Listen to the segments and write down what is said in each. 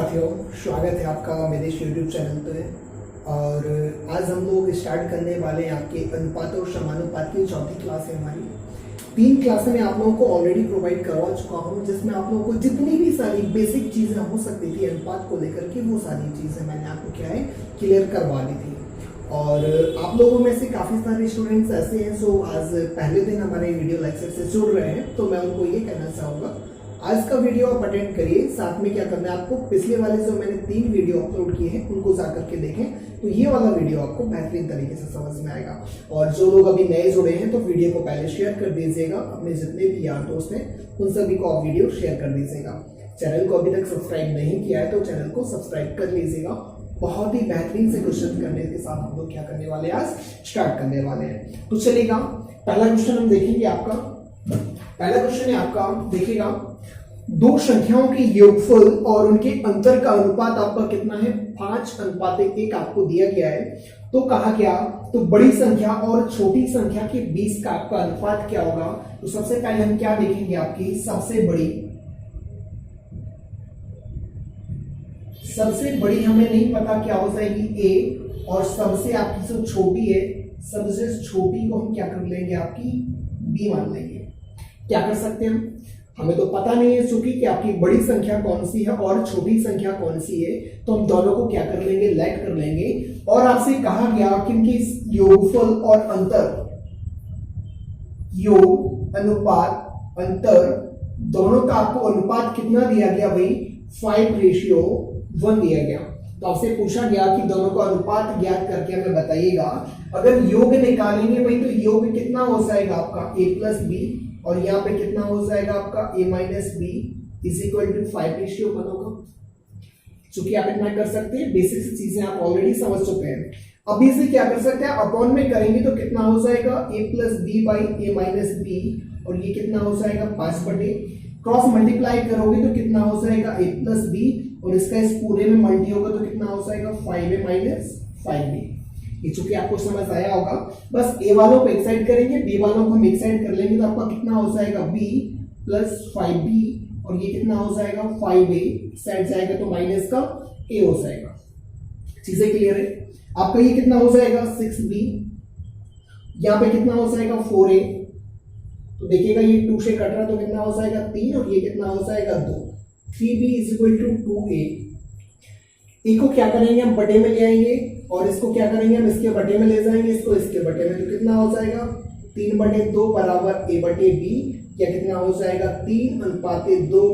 साथियों, स्वागत है आपका मेरे यूट्यूब चैनल पे। और आज हम लोग स्टार्ट करने वाले हैं आपके अनुपात और समानुपात की चौथी क्लास है हमारी। 3 क्लासें मैं आप लोगों को ऑलरेडी प्रोवाइड करवा चुका हूँ, जिसमें आप लोगों को जितनी भी सारी बेसिक चीज़ें हो सकती थी अनुपात को लेकर के, वो सारी चीज़ें मैंने आपको क्या है क्लियर करवा दी थी। और आप लोगों में से काफ़ी सारे स्टूडेंट्स ऐसे हैं जो आज पहले दिन हमारे वीडियो लेक्चर से जुड़ रहे हैं, तो मैं उनको ये कहना चाहूँगा आज का वीडियो आप अटेंड करिए। साथ में क्या करना है आपको, पिछले वाले जो मैंने 3 वीडियो अपलोड किए हैं उनको जाकर के देखें, तो ये वाला वीडियो आपको बेहतरीन तरीके से समझ में आएगा। और जो लोग अभी नए जुड़े हैं तो वीडियो को पहले शेयर कर दीजिएगा, अपने जितने भी यार दोस्त हैं उन सभी को आप वीडियो शेयर कर दीजिएगा। चैनल को अभी तक सब्सक्राइब नहीं किया है तो चैनल को सब्सक्राइब कर लीजिएगा। बहुत ही बेहतरीन से क्वेश्चन करने के साथ हम लोग क्या करने वाले हैं, आज स्टार्ट करने वाले हैं। तो चलेगा, पहला क्वेश्चन हम देखेंगे आपका। पहला क्वेश्चन है आपका, देखिएगा, 2 संख्याओं के योगफल और उनके अंतर का अनुपात आपका कितना है, 5:1 आपको दिया गया है। तो कहा गया तो बड़ी संख्या और छोटी संख्या के बीच का आपका अनुपात क्या होगा। तो सबसे पहले हम क्या देखेंगे, आपकी सबसे बड़ी हमें नहीं पता क्या हो जाएगी ए, और सबसे आपकी जो छोटी है, सबसे छोटी को हम क्या कर लेंगे, आपकी बी मान लेंगे। क्या कर सकते हैं हमें तो पता नहीं है चूंकि कि आपकी बड़ी संख्या कौन सी है और छोटी संख्या कौन सी है, तो हम दोनों को क्या कर लेंगे, लेट कर लेंगे। और आपसे कहा गया कि इनकी योगफल और अंतर, योग अनुपात अंतर दोनों का आपको अनुपात कितना दिया गया भाई, 5:1 दिया गया। तो आपसे पूछा गया कि दोनों का अनुपात ज्ञात करके हमें बताइएगा। अगर योग निकालेंगे भाई तो योग कितना हो जाएगा आपका a+b, और यहाँ पे कितना हो जाएगा आपका a-b = 5:1 होगा। चूंकि आप इतना कर सकते हैं, बेसिक सी चीजें आप ऑलरेडी समझ चुके हैं। अभी से क्या कर सकते हैं, अपॉन में करेंगे तो कितना हो जाएगा a+b/a-b, और ये कितना हो जाएगा 5/, क्रॉस मल्टीप्लाई करोगे तो कितना हो जाएगा a+b, और इसका इस पूरे में मल्टी होगा तो कितना हो जाएगा 5a-5b। ये चूंकि आपको समझ आया होगा, बस ए वालों को एक साइड करेंगे, बी वालों को हम एक साइड कर लेंगे, तो आपका कितना हो जाएगा b + 5b, और ये कितना हो जाएगा 5a, साइड जाएगा तो माइनस का a हो जाएगा। चीजें क्लियर है। आपका ये कितना हो जाएगा 6b, यहाँ पे कितना हो जाएगा 4a, तो देखिएगा ये 2 से कट रहा तो कितना हो जाएगा 3, और ये कितना हो जाएगा 2, 3b = 2a। ए को क्या करेंगे हम बटे में ले आएंगे, और इसको क्या करेंगे हम इसके बटे में ले जाएंगे, इसको इसके बटे में, तो कितना हो जाएगा 3/2 = a/b, या कितना हो जाएगा 3:2 =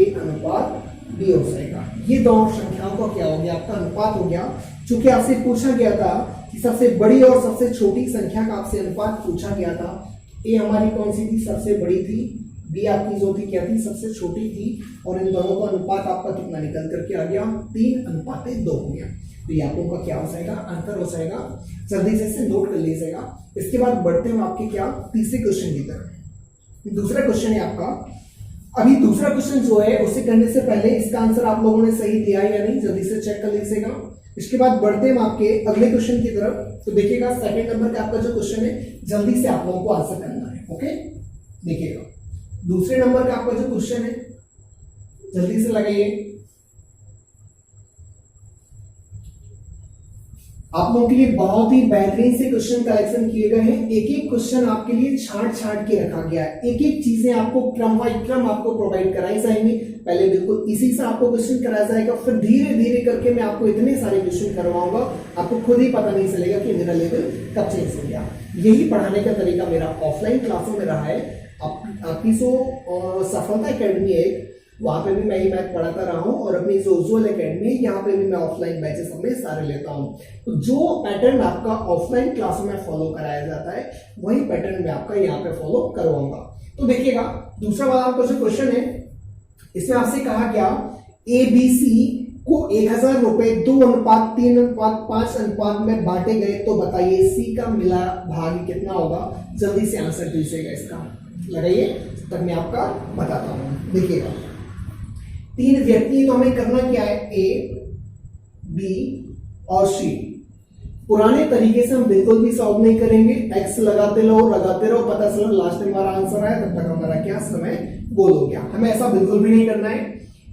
a/b हो जाएगा। ये दोनों संख्याओं का क्या हो गया, आपका अनुपात हो गया। चूंकि आपसे पूछा गया था कि सबसे बड़ी और सबसे छोटी संख्या का आपसे अनुपात पूछा गया था। ए हमारी कौन सी थी, सबसे बड़ी थी, बी आपकी जो थी क्या थी, सबसे छोटी थी, और इन दोनों का अनुपात आपका कितना निकल करके आ गया, 3:2 हो गया। तो ये आप लोगों का क्या हो जाएगा, आंसर हो जाएगा। जल्दी से इसे नोट कर लीजिएगा। इसके बाद बढ़ते हैं आपके क्या, तीसरे क्वेश्चन की तरफ। दूसरा क्वेश्चन है आपका। अभी दूसरा क्वेश्चन जो है उसे करने से पहले इसका आंसर आप लोगों ने सही दिया है या नहीं, जल्दी से चेक कर लीजिएगा। इसके बाद बढ़ते हैं आपके अगले क्वेश्चन की तरफ। तो देखिएगा, सेकंड नंबर का आपका जो क्वेश्चन है जल्दी से आप लोगों को आंसर करना है। ओके, देखिएगा दूसरे नंबर का आपका जो क्वेश्चन है जल्दी से लगाइए। आप लोगों के लिए बहुत ही बेहतरीन से क्वेश्चन कलेक्शन किए गए हैं। एक एक क्वेश्चन आपके लिए छांट के रखा गया है। एक एक चीजें आपको क्रम बाय क्रम आपको प्रोवाइड कराई जाएंगी। पहले बिल्कुल इसी से आपको क्वेश्चन कराया जाएगा, फिर धीरे धीरे करके मैं आपको इतने सारे क्वेश्चन करवाऊंगा, आपको खुद ही पता नहीं चलेगा कि मेरा लेवल कब चेंज हो गया। यही पढ़ाने का तरीका मेरा ऑफलाइन क्लासों में रहा है। आपकी जो सफलता एकेडमी है वहां पे भी मैं ही मैथ पढ़ाता रहा हूँ, और अपनी जो उज्ज्वल एकेडमी है यहाँ पे भी मैं ऑफलाइन बैचेस अपने सारे लेता हूँ। तो जो पैटर्न आपका ऑफलाइन क्लासों में फॉलो कराया जाता है वही पैटर्न मैं आपका यहाँ पे फॉलो करवाऊंगा। तो देखिएगा, दूसरा वाला आपका जो क्वेश्चन है इसमें आपसे कहा गया ABC को 1000 रुपए 2:3:5 अनुपात में बांटे गए, तो बताइए C का मिला भाग कितना होगा। जल्दी से आंसर दीजिएगा, इसका लगाइए तब मैं आपका बताता हूँ। देखिएगा 3 व्यक्ति, तो हमें करना क्या है, A, B और C। पुराने तरीके से हम बिल्कुल भी सॉल्व नहीं करेंगे, एक्स लगाते रहो पता चला लास्ट में हमारा आंसर आया, तब तक हमारा क्या समय गोल हो गया। हमें ऐसा बिल्कुल भी नहीं करना है।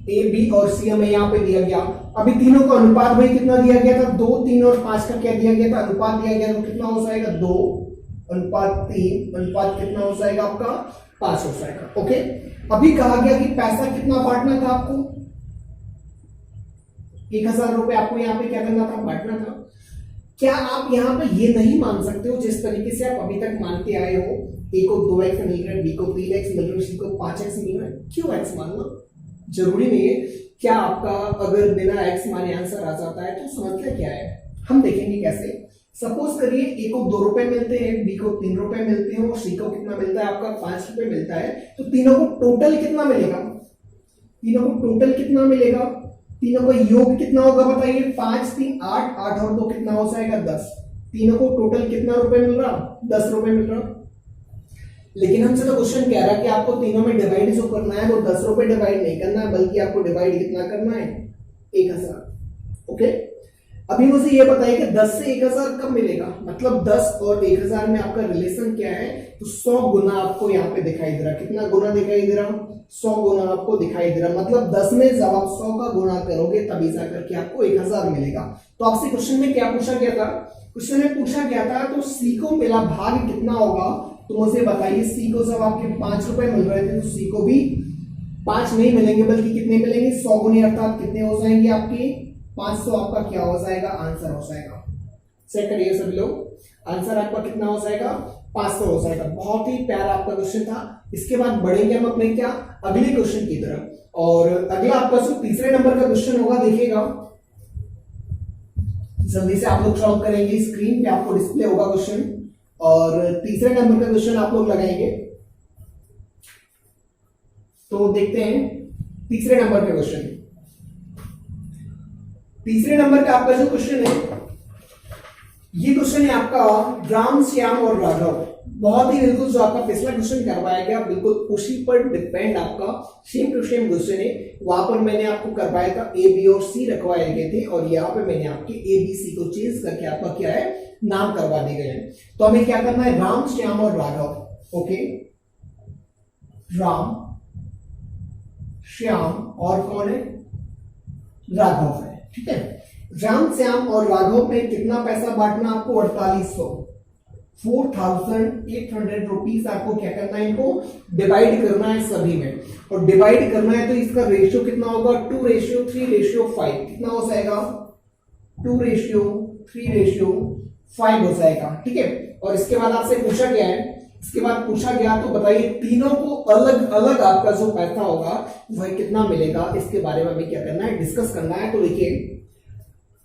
ए बी और सी हमें यहाँ पे दिया गया। अभी तीनों का अनुपात भाई कितना दिया गया था, 2, 3 और 5 का क्या दिया गया था, अनुपात दिया गया, तो कितना हो जाएगा 2 अनुपात 3 अनुपात कितना हो जाएगा आपका 5 हो जाएगा। ओके, अभी कहा गया कि पैसा कितना बांटना था आपको, 1000 रुपए आपको यहाँ पे क्या करना था, बांटना था। क्या आप यहाँ पे ये नहीं मान सकते हो जिस तरीके से आप अभी तक मानते आए हो, ए को 2x मिल रहा है, बी को 3x मिल रहा है, सी को 5x मिल रहा है, क्यों x मानना जरूरी नहीं है। क्या आपका अगर बिना x माने आंसर आ जाता है तो समस्या क्या है, हम देखेंगे कैसे। सपोज करिए ए को 2 रुपए मिलते हैं, बी को 3 रुपए मिलते हैं और सी को कितना मिलता है आपका 5 रुपए मिलता है, तो तीनों को टोटल कितना मिलेगा, तीनों को टोटल कितना मिलेगा, तीनों का योग कितना होगा बताइए, 5 3 8 8 और 2 कितना हो जाएगा 10, तीनों को टोटल कितना रुपए मिल रहा, 10 रुपए मिल रहा। लेकिन हमसे तो क्वेश्चन कह रहा है कि आपको तीनों में डिवाइड जो करना है वो 10 रुपए डिवाइड नहीं करना है, बल्कि आपको डिवाइड कितना करना है, 1000। ओके, अभी मुझे ये बताइए कि 10 से 1000 कब मिलेगा, मतलब 10 और 1000 में आपका रिलेशन क्या है, तो 100 गुना आपको यहाँ पे दिखाई दे रहा, कितना गुना दिखाई दे रहा, 100 गुना आपको दिखाई दे रहा, मतलब 10 में जब आप 100 का गुणा करोगे तभी जाकर के आपको 1000 मिलेगा। तो आपसे क्वेश्चन में क्या पूछा गया था, क्वेश्चन में पूछा गया था तो सी को मिला भाग कितना होगा, तो मुझे बताइए सी को जब आपके 5 रुपए मिल रहे थे तो सी को भी 5 नहीं मिलेंगे बल्कि कितने मिलेंगे, 100 गुने अर्थात कितने हो जाएंगे आपके 500, आपका क्या हो जाएगा, आंसर हो जाएगा। चेक करिए सभी लोग, आंसर आपका कितना हो जाएगा, 500 हो जाएगा। बहुत ही प्यारा आपका क्वेश्चन था। इसके बाद बढ़ेंगे हम अपने क्या अगले क्वेश्चन की तरफ, और अगला आपका जो तीसरे नंबर का क्वेश्चन होगा, देखिएगा जल्दी से आप लोग सॉल्व करेंगे, स्क्रीन पे आपको डिस्प्ले होगा क्वेश्चन, और तीसरे नंबर का क्वेश्चन आप लोग लगाएंगे। तो देखते हैं तीसरे नंबर का क्वेश्चन। तीसरे नंबर का आपका जो क्वेश्चन है, ये क्वेश्चन है आपका राम श्याम और राघव। बहुत ही बिल्कुल जो आपका पिछला क्वेश्चन करवाया गया बिल्कुल उसी पर डिपेंड आपका सेम टू सेम क्वेश्चन है। वहां पर मैंने आपको करवाया था ए बी और सी रखवाए गए थे, और यहाँ पे मैंने आपके ए बी सी को चेंज करके आपका क्या है नाम करवा दिए गए हैं। तो हमें क्या करना है, राम श्याम और राघव। ओके, राम श्याम और कौन है, राघव है। ठीक है, राम श्याम और राघव में कितना पैसा बांटना आपको, 4800, 4800 रुपीज आपको क्या करना है, इनको डिवाइड करना है सभी में, और डिवाइड करना है तो इसका रेशियो कितना होगा, 2:3:5, कितना हो जाएगा 2:3:5 हो जाएगा। ठीक है, और इसके बाद आपसे पूछा गया है, इसके बाद पूछा गया तो बताइए तीनों को अलग अलग आपका जो पैसा होगा वह कितना मिलेगा, इसके बारे में हमें क्या करना है, डिस्कस करना है। तो देखिए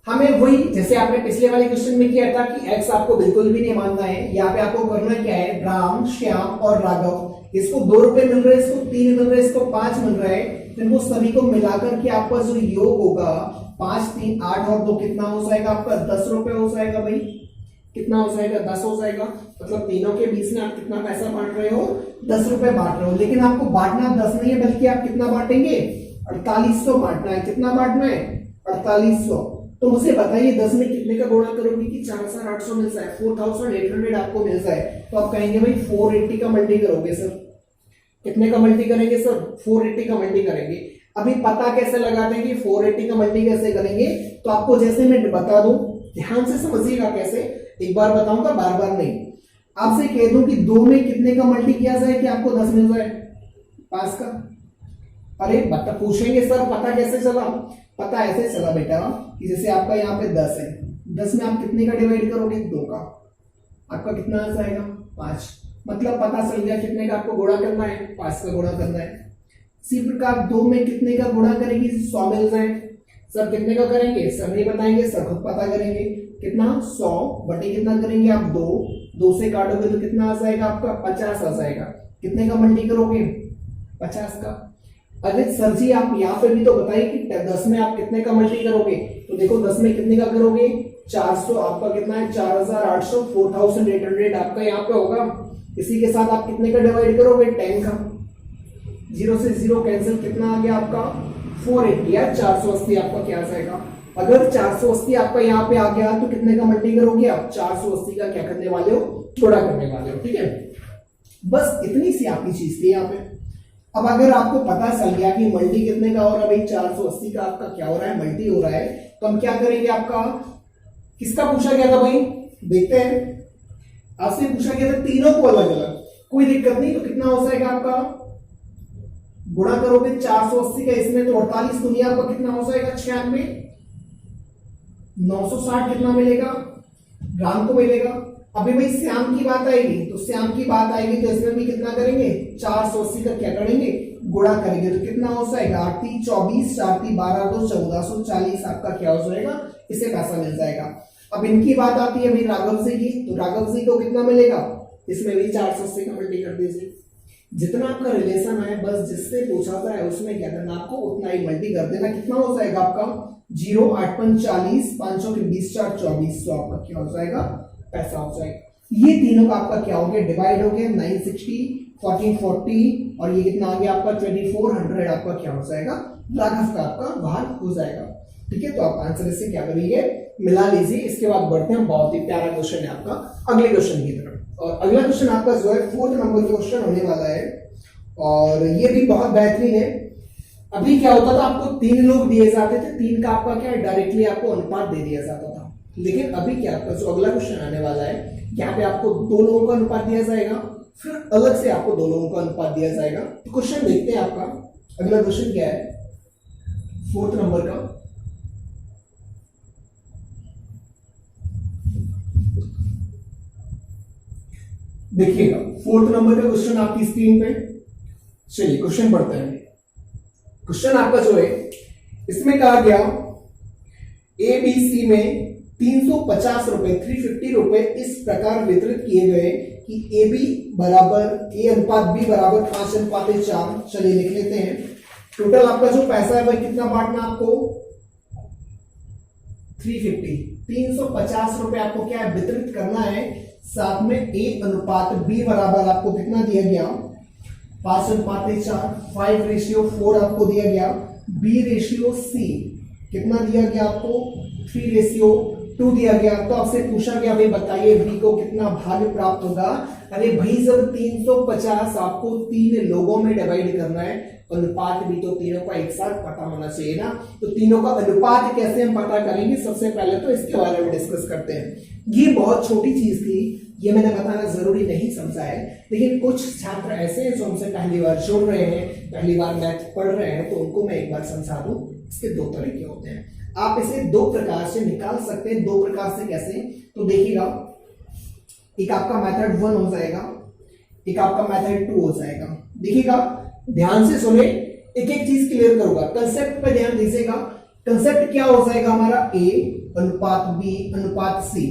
हमें वही जैसे आपने पिछले वाले क्वेश्चन में किया था कि x आपको बिल्कुल भी नहीं मानना है, यहाँ पे आपको करना क्या है, राम श्याम और राघव, इसको 2 रुपए मिल रहे हैं, इसको 3 मिल रहे हैं, इसको 5 मिल रहा है, इनको सभी को मिलाकर के आपका जो योग होगा 5 3 8 और 2 कितना हो जाएगा आपका 10 रुपए हो जाएगा। भाई कितना हो जाएगा, 10 हो जाएगा, मतलब तीनों के बीच में आप कितना पैसा बांट रहे हो, 10 रुपए बांट रहे हो। लेकिन आपको बांटना 10 नहीं है बल्कि आप कितना बांटेंगे, 4800 बांटना है। कितना बांटना है, 4800। तो मुझे बताइए 10 में कितने का गुणा करोगे कि 4800 मिल जाए, 4800 आपको मिल जाए, तो आप कहेंगे भाई 480 का मल्टी करोगे सर, कितने का मल्टी करेंगे सर, 480 का मल्टी करेंगे। अभी पता कैसे लगाते हैं कि 480 का मल्टी कैसे करेंगे, तो आपको जैसे मैं बता दूं, ध्यान से समझिएगा कैसे, एक बार बताऊंगा बार बार नहीं। आपसे कह दूं कि 2 में कितने का मल्टी किया जाए कि आपको 10 मिल जाए, 5 का। अरे बता पूछेंगे सर पता कैसे चला, पता ऐसे चला बेटा कि जैसे आपका यहाँ पे 10 है, 10 में आप कितने का डिवाइड करोगे, 2 का, आपका कितना आ जाएगा 5, मतलब पता चल गया कितने का आपको गुणा करना है, 5 का गुणा करना है। इसी प्रकार 2 में कितने का गुणा करेंगे, 100 मिल जाए, सर कितने का करेंगे, सर नहीं बताएंगे, सर खुद पता करेंगे, कितना 100 बटे कितना करेंगे आप 2 से काटोगे तो कितना आ जाएगा आपका 50 आ जाएगा। कितने का मल्टी करोगे, 50 का। अरे सर जी आप यहाँ पे भी तो बताइए कि 10 में आप कितने का मल्टी करोगे, तो देखो 10 में कितने का करोगे, 400, आपका कितना है 4800, 4800 आपका यहाँ पे होगा। इसी के साथ आप कितने का डिवाइड करोगे, 10 का, 0 से 0 कैंसिल, कितना आ गया आपका 480 या 480 आपका क्या आ जाएगा। अगर 480 आपका यहाँ पे आ गया तो कितने का मल्टी करोगे आप, 480 का क्या करने वाले हो, छोड़ा करने वाले हो। ठीक है, बस इतनी सी आपकी चीज थी यहाँ पे। अब अगर आपको पता चल गया कि मल्टी कितने का हो रहा है भाई, 480 का आपका क्या हो रहा है, मल्टी हो रहा है, तो हम क्या करेंगे, आपका किसका पूछा गया था भाई, देखते हैं। आपसे पूछा गया था तीनों को अलग अलग, कोई दिक्कत नहीं। तो कितना हो जाएगा आपका, गुणा करोगे 480 का इसमें तो 48 दुनिया आपका कितना हो जाएगा, 96, 960 कितना मिलेगा, राम को मिलेगा। अभी भाई श्याम की बात आएगी, तो श्याम की बात आएगी तो इसमें भी कितना करेंगे, 480 का क्या करेंगे, गुणा करेंगे, तो कितना हो जाएगा, 8 3 24, 4 3 12 2 1440 आपका क्या हो जाएगा, इसे पैसा मिल जाएगा। अब इनकी बात आती है भाई राघव जी की, तो राघव जी को कितना मिलेगा, इसमें भी 480 का मल्टी कर दीजिए। जितना आपका रिलेशन है बस जिससे पूछा था उसमें क्या करना आपको, उतना ही मल्टी कर देना। कितना हो जाएगा आपका, 0 8 5 40, 500 के 20 4 24, तो आपका क्या हो जाएगा, पैसा हो जाएगा। ये तीनों का आपका क्या हो गया, डिवाइड हो गया, 960 1440 और ये कितना आ गया आपका 2400, आपका क्या हो जाएगा, राघव का आपका बाहर हो जाएगा। ठीक है, तो आप आंसर इससे क्या करिए, मिला लीजिए। इसके बाद बढ़ते हैं, बहुत ही प्यारा क्वेश्चन है आपका अगले क्वेश्चन की तरफ। और अगला क्वेश्चन आपका जो है 4th नंबर का क्वेश्चन होने वाला है और ये भी बहुत बेहतरीन है। अभी क्या होता था, आपको 3 लोग दिए जाते थे, 3 का आपका क्या डायरेक्टली आपको अनुपात दे दिया जाता था। लेकिन अभी क्या आपका जो अगला क्वेश्चन आने वाला है, यहाँ पे आपको 2 लोगों का अनुपात दिया जाएगा, फिर अलग से आपको 2 लोगों का अनुपात दिया जाएगा। तो क्वेश्चन देखते हैं आपका अगला क्वेश्चन क्या है 4th नंबर का। देखिएगा 4th नंबर का क्वेश्चन आपकी स्क्रीन पे। चलिए क्वेश्चन पढ़ते हैं। क्वेश्चन आपका जो है इसमें कहा गया एबीसी में 350 रुपए 350 रुपए इस प्रकार वितरित किए गए कि ए बी बराबर ए अनुपात बी बराबर 5:4। चलिए लिख लेते हैं। टोटल आपका जो पैसा है भाई कितना बांटना आपको, 350 रुपए आपको क्या है वितरित करना है। साथ में ए अनुपात बी बराबर आपको कितना दिया गया, 5:4, 5:4 आपको दिया गया। बी रेशियो सी कितना दिया गया आपको, 3:2 दिया गया। तो आपसे पूछा गया भाई बताइए बी को कितना भाग प्राप्त होगा। अरे भाई जब 350 आपको 3 लोगों में डिवाइड करना है, अनुपात भी तो तीनों का एक साथ पता होना चाहिए ना। तो तीनों का अनुपात कैसे हम पता करेंगे, सबसे पहले तो इसके बारे में डिस्कस करते हैं। ये बहुत छोटी चीज थी, ये मैंने बताना जरूरी नहीं समझा है, लेकिन कुछ छात्र ऐसे हैं जो हमसे पहली बार जुड़ रहे हैं, पहली बार मैथ पढ़ रहे हैं, तो उनको मैं एक बार समझा दूं। इसके 2 तरीके होते हैं, आप इसे 2 प्रकार से निकाल सकते हैं। 2 प्रकार से कैसे, तो देखिएगा, एक आपका मेथड 1 हो जाएगा, एक आपका मेथड 2 हो जाएगा। देखिएगा ध्यान से सुने, एक एक चीज क्लियर करूंगा, कंसेप्ट पे ध्यान दीजिएगा। कंसेप्ट क्या हो जाएगा हमारा, ए अनुपात बी अनुपात सी।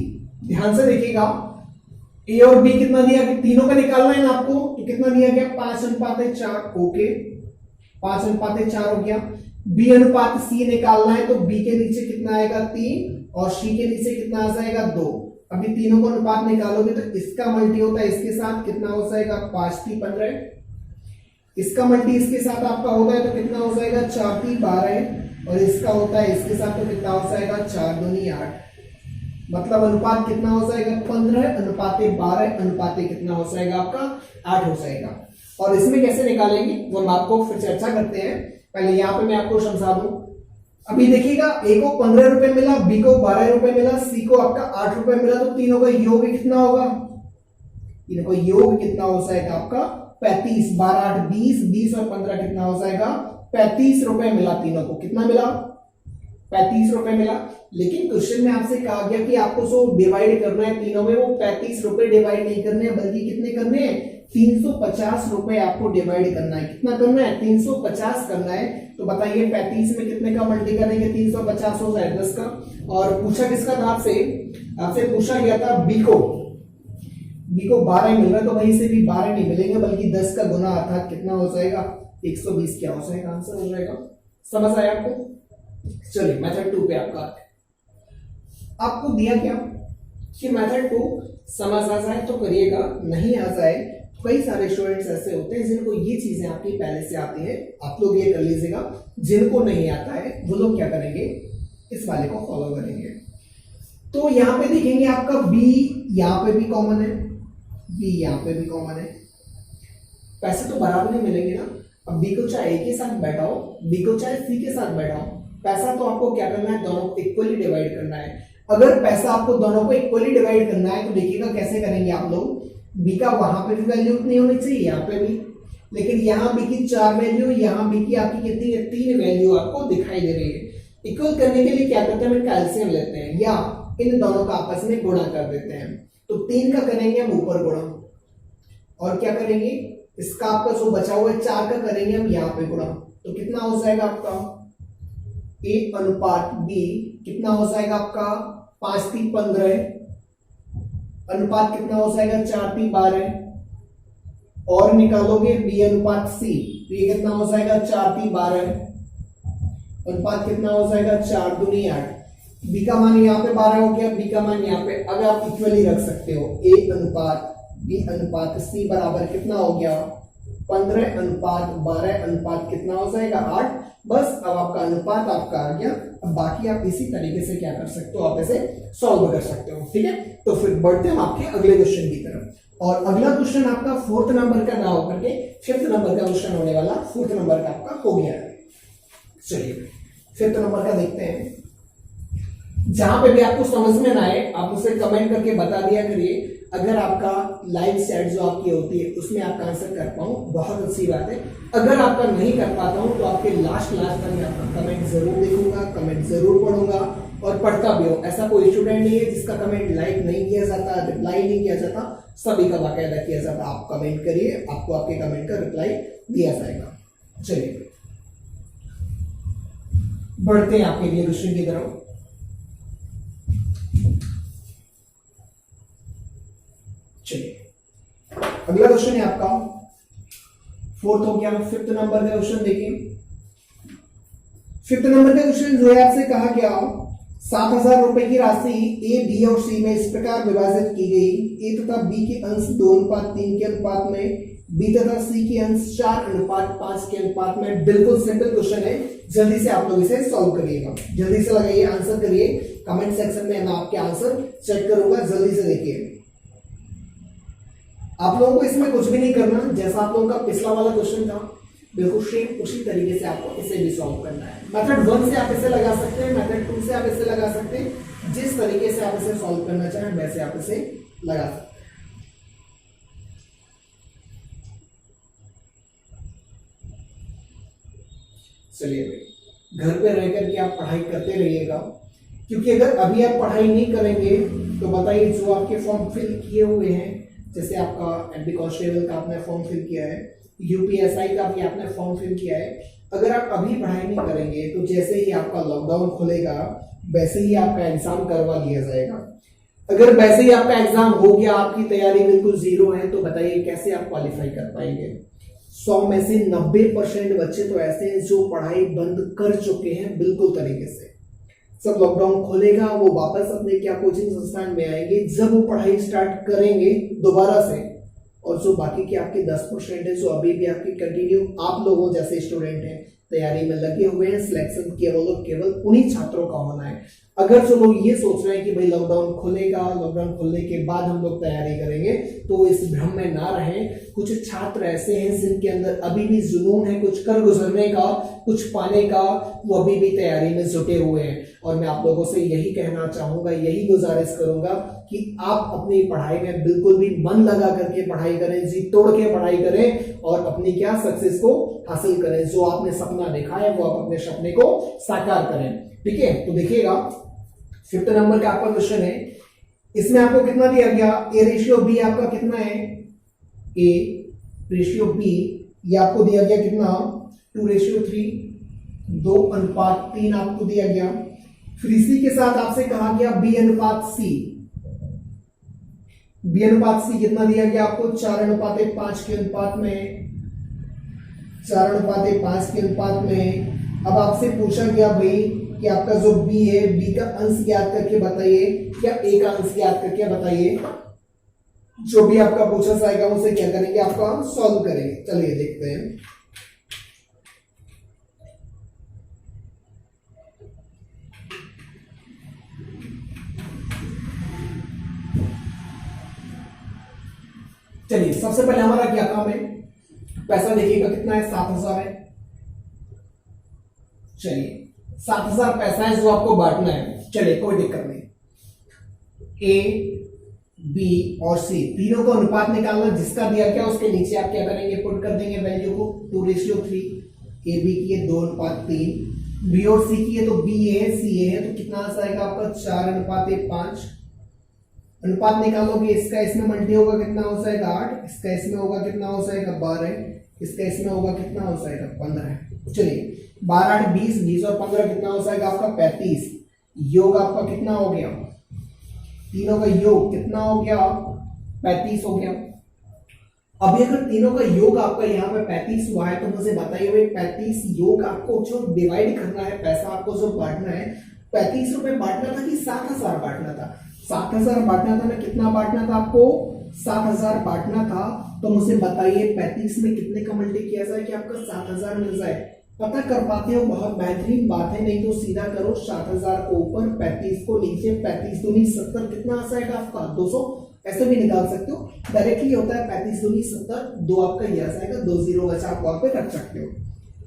ध्यान से देखिएगा, ए और बी कितना दिया, तीनों का निकालना है ना आपको, तो कितना दिया गया 5:4। ओके 5:4 हो गया। बी अनुपात सी निकालना है, तो बी के नीचे कितना आएगा 3 और सी के नीचे कितना आ जाएगा 2। अभी तीनों को अनुपात निकालोगे तो इसका मल्टी होता है इसके साथ, कितना हो जाएगा 5 3 15। इसका मल्टी इसके साथ आपका होता है तो कितना हो जाएगा 4 3 12 और इसका होता है इसके साथ तो कितना हो जाएगा 4 दूनी 8। मतलब अनुपात कितना हो जाएगा 15:12 अनुपात कितना हो जाएगा आपका 8 हो जाएगा। और इसमें कैसे निकालेंगे वो हम आपको फिर चर्चा करते हैं। पहले यहाँ पे मैं आपको समझा दूं। अभी देखिएगा ए को 15 रुपए मिला, बी को 12 रुपए मिला, सी को आपका 8 रुपए मिला, तो तीनों का योग कितना होगा, तीनों का योग कितना हो जाएगा आपका 35। 12 8 20, 20 और 15 कितना हो जाएगा 35 रुपए मिला। तीनों को कितना मिला 35 रुपए मिला। लेकिन क्वेश्चन में आपसे कहा गया कि आपको जो डिवाइड करना है तीनों में, वो 35 रुपए डिवाइड नहीं करने हैं, बल्कि कितने करने हैं 350 रुपए आपको डिवाइड करना है। कितना करना है 350 करना है। तो बताइए 35 में कितने का मल्टी करेंगे, 350 हो जाए 10 का। और पूछा किसका था आपसे पूछा गया था बी को 12 मिल रहा है, तो वहीं से भी 12 नहीं मिलेंगे बल्कि 10 का गुना अर्थात कितना हो जाएगा 120 क्या हो जाएगा, आंसर हो जाएगा। समझ आया आपको। चलिए मेथड 2 पे आपको दिया क्या कि मेथड 2 समझ आ जाए तो करिएगा, नहीं आ जाए। कई सारे स्टूडेंट्स ऐसे होते हैं जिनको ये चीजें आपकी पहले से आती है, आप लोग ये कर लीजिएगा। जिनको नहीं आता है वो लोग क्या करेंगे, इस वाले को फॉलो करेंगे। तो यहां पे देखेंगे आपका बी यहां पे भी कॉमन है, बी यहां पे भी कॉमन है, पैसे तो बराबर ही मिलेंगे ना। अब बी को चाहे ए के साथ बैठाओ, बी को चाहे सी के साथ बैठाओ, पैसा तो आपको क्या करना है, दोनों को इक्वली डिवाइड करना है। अगर पैसा आपको दोनों को इक्वली डिवाइड करना है तो देखिएगा कैसे करेंगे आप लोग, बी का वहां पे भी वैल्यू उतनी होनी चाहिए, यहाँ पे भी, लेकिन यहाँ बी की 4 वैल्यू, यहाँ बी की आपकी कितनी है, 3 वैल्यू आपको दिखाई दे रही है। इक्वल करने के लिए क्या करते हैं, हम कैल्शियम लेते हैं या इन दोनों का आपस में गुणा कर देते हैं। तो 3 का करेंगे हम ऊपर गुणा, और क्या करेंगे, इसका आपका जो बचा हुआ है 4 का करेंगे हम यहाँ पे गुणा। तो कितना हो जाएगा आपका ए अनुपात बी, कितना हो जाएगा आपका 5 3 15, अनुपात कितना हो जाएगा 4 3 12, और निकालोगे बी अनुपात सी, तो ये कितना हो जाएगा 4 3 12, अनुपात कितना हो जाएगा 4 दूनी 8, बी का मान यहाँ पे 12 हो गया, बी का मान यहाँ पे, अब आप इक्वली रख सकते हो, ए अनुपात बी अनुपात सी बराबर कितना हो गया 15 अनुपात 12, अनुपात कितना हो जाएगा 8। बस अब आपका अनुपात आपका आ गया। अब बाकी आप इसी तरीके से क्या कर सकते हो, आप इसे सॉल्व कर सकते हो, ठीक है। तो फिर बढ़ते हम आपके अगले क्वेश्चन की तरफ, और अगला क्वेश्चन आपका 4th नंबर का ना होकर के 5th नंबर का क्वेश्चन होने वाला, 4th नंबर का आपका हो गया है। चलिए 5th नंबर का देखते हैं। जहां पे भी आपको समझ में ना आए आप उसे कमेंट करके बता दिया करिए, अगर आपका लाइव सेट जो आपकी होती है उसमें आपका आंसर कर पाऊं बहुत अच्छी बात है, अगर आपका नहीं कर पाता हूं तो आपके लास्ट तक मैं आपका कमेंट जरूर देखूंगा, कमेंट जरूर पढ़ूंगा और पढ़ता भी हूं। ऐसा कोई स्टूडेंट नहीं है जिसका कमेंट लाइक नहीं किया जाता, रिप्लाई नहीं किया जाता, सभी का बाकायदा किया जाता। आप कमेंट करिए, आपको आपके कमेंट का रिप्लाई दिया जाएगा। चलिए बढ़ते हैं आपके लिए क्वेश्चन की तरफ। चलिए अगला क्वेश्चन है आपका 4th हो गया। 5th नंबर का क्वेश्चन देखिए। 5th नंबर का क्वेश्चन जो है आपसे कहा गया 7,000 रुपए की राशि ए बी और सी में इस प्रकार विभाजित की गई, ए तथा बी के अंश 2:3 के अनुपात में, बी तथा सी के अंश 4:5 के अनुपात में। बिल्कुल सिंपल क्वेश्चन है, जल्दी से आप लोग इसे सॉल्व करिएगा, जल्दी से लगाइए, आंसर करिए। कमेंट सेक्शन में मैं आपके आंसर चेक करूंगा, जल्दी से देखिए। आप लोगों को इसमें कुछ भी नहीं करना, जैसा आप लोगों का पिछला वाला क्वेश्चन था बिल्कुल सेम उसी तरीके से आपको इसे भी सॉल्व करना है। मेथड 1 से आप इसे लगा सकते हैं, मेथड 2 से आप इसे लगा सकते हैं, जिस तरीके से आप इसे सॉल्व करना चाहें वैसे आप इसे लगा सकते हैं। चलिए घर पे रह करके आप पढ़ाई करते रहिएगा, क्योंकि अगर अभी आप पढ़ाई नहीं करेंगे तो बताइए जो आपके फॉर्म फिल किए हुए हैं, जैसे आपका एमपी कांस्टेबल का आपने फॉर्म फिल किया है, यूपीएसआई का भी आपने फॉर्म फिल किया है, अगर आप अभी पढ़ाई नहीं करेंगे तो जैसे ही आपका लॉकडाउन खुलेगा वैसे ही आपका एग्जाम करवा लिया जाएगा। अगर वैसे ही आपका एग्जाम हो गया, आपकी तैयारी बिल्कुल जीरो है, तो बताइए कैसे आप क्वालिफाई कर पाएंगे। 100 में से 90% बच्चे तो ऐसे हैं जो पढ़ाई बंद कर चुके हैं बिल्कुल तरीके से। सब लॉकडाउन खोलेगा वो वापस अपने क्या कोचिंग संस्थान में आएंगे, जब वो पढ़ाई स्टार्ट करेंगे दोबारा से, और जो बाकी के आपके 10% है जो अभी भी आपके कंटिन्यू आप लोगों जैसे स्टूडेंट हैं तैयारी में लगे हुए हैं, सिलेक्शन केवल उन्हीं छात्रों का होना है। अगर जो लोग ये सोच रहे हैं कि भाई लॉकडाउन खुलेगा, लॉकडाउन खुलने के बाद हम लोग तैयारी करेंगे, तो इस भ्रम में ना रहें। कुछ छात्र ऐसे हैं जिनके अंदर अभी भी जुनून है कुछ कर गुजरने का, कुछ पाने का, वो अभी भी तैयारी में जुटे हुए हैं। और मैं आप लोगों से यही कहना चाहूंगा, यही गुजारिश करूंगा कि आप अपनी पढ़ाई में बिल्कुल भी मन लगा करके पढ़ाई करें, जी तोड़ के पढ़ाई करें और अपनी क्या सक्सेस को हासिल करें। जो आपने सपना देखा है वो आप अपने सपने को साकार करें, ठीक है। तो देखिएगा 5th नंबर का आपका क्वेश्चन है, इसमें आपको कितना दिया गया, ए रेशियो बी आपका कितना है, ए रेशियो बी ये आपको दिया गया कितना 2:3, 2:3 आपको दिया गया। फिर इसी के साथ आपसे कहा गया बी अनुपात सी, बी अनुपात सी कितना दिया गया आपको 4:5 के अनुपात में, 4:5 के अनुपात में। अब आपसे पूछा गया भाई कि आपका जो बी है, बी का अंश ज्ञात करके बताइए या ए का अंश ज्ञात करके बताइए। जो भी आपका पूछा जाएगा उसे क्या करेंगे, आपका सॉल्व करेंगे। चलिए देखते हैं। चलिए सबसे पहले हमारा क्या काम है, पैसा देखिएगा कितना है, 7,000 है। चलिए 7,000 पैसा है जो आपको बांटना है। चलिए कोई दिक्कत नहीं। ए, बी और सी तीनों को अनुपात निकालना, जिसका दिया क्या उसके नीचे आप क्या करेंगे, पुट कर देंगे वैल्यू को 2:3। ए बी की है 2:3, बी और सी की है तो बी ए है सी ए है, तो कितना आ जाएगा आपका 4:5। अनुपात निकालोगे, इसका इसमें मल्टी होगा कितना हो जाएगा 8, इसका इसमें होगा कितना हो जाएगा 12, इसका इसमें होगा कितना हो जाएगा 15। चलिए 12 8 20, 20 और 15 कितना हो जाएगा आपका 35। योग आपका कितना हो गया, तीनों का योग कितना हो गया 35 हो गया। अभी अगर तीनों का योग आपका यहाँ पे 35 हुआ है तो मुझे बताइए भाई 35 योग आपको जो डिवाइड करना है, पैसा आपको जो बांटना है, 35 रुपए बांटना था कि 7,000 बांटना था? 7,000 बांटना था ना, कितना बांटना था आपको 7,000 बांटना था। तो मुझे बताइए 35 में कितने का मल्टी किया जाए कि आपका 7,000 मिल जाए? पता कर पाते हो, बहुत बेहतरीन बात है, नहीं तो सीधा करो 7,000 को ऊपर 35 को नीचे, 35 दूनी 70 कितना आ जाएगा आपका 200, ऐसे भी निकाल सकते हो। डायरेक्टली होता है 35 दूनी 70, 2 आपका ये आ जाएगा, 2 0 बचा आप वहां पे रख सकते हो।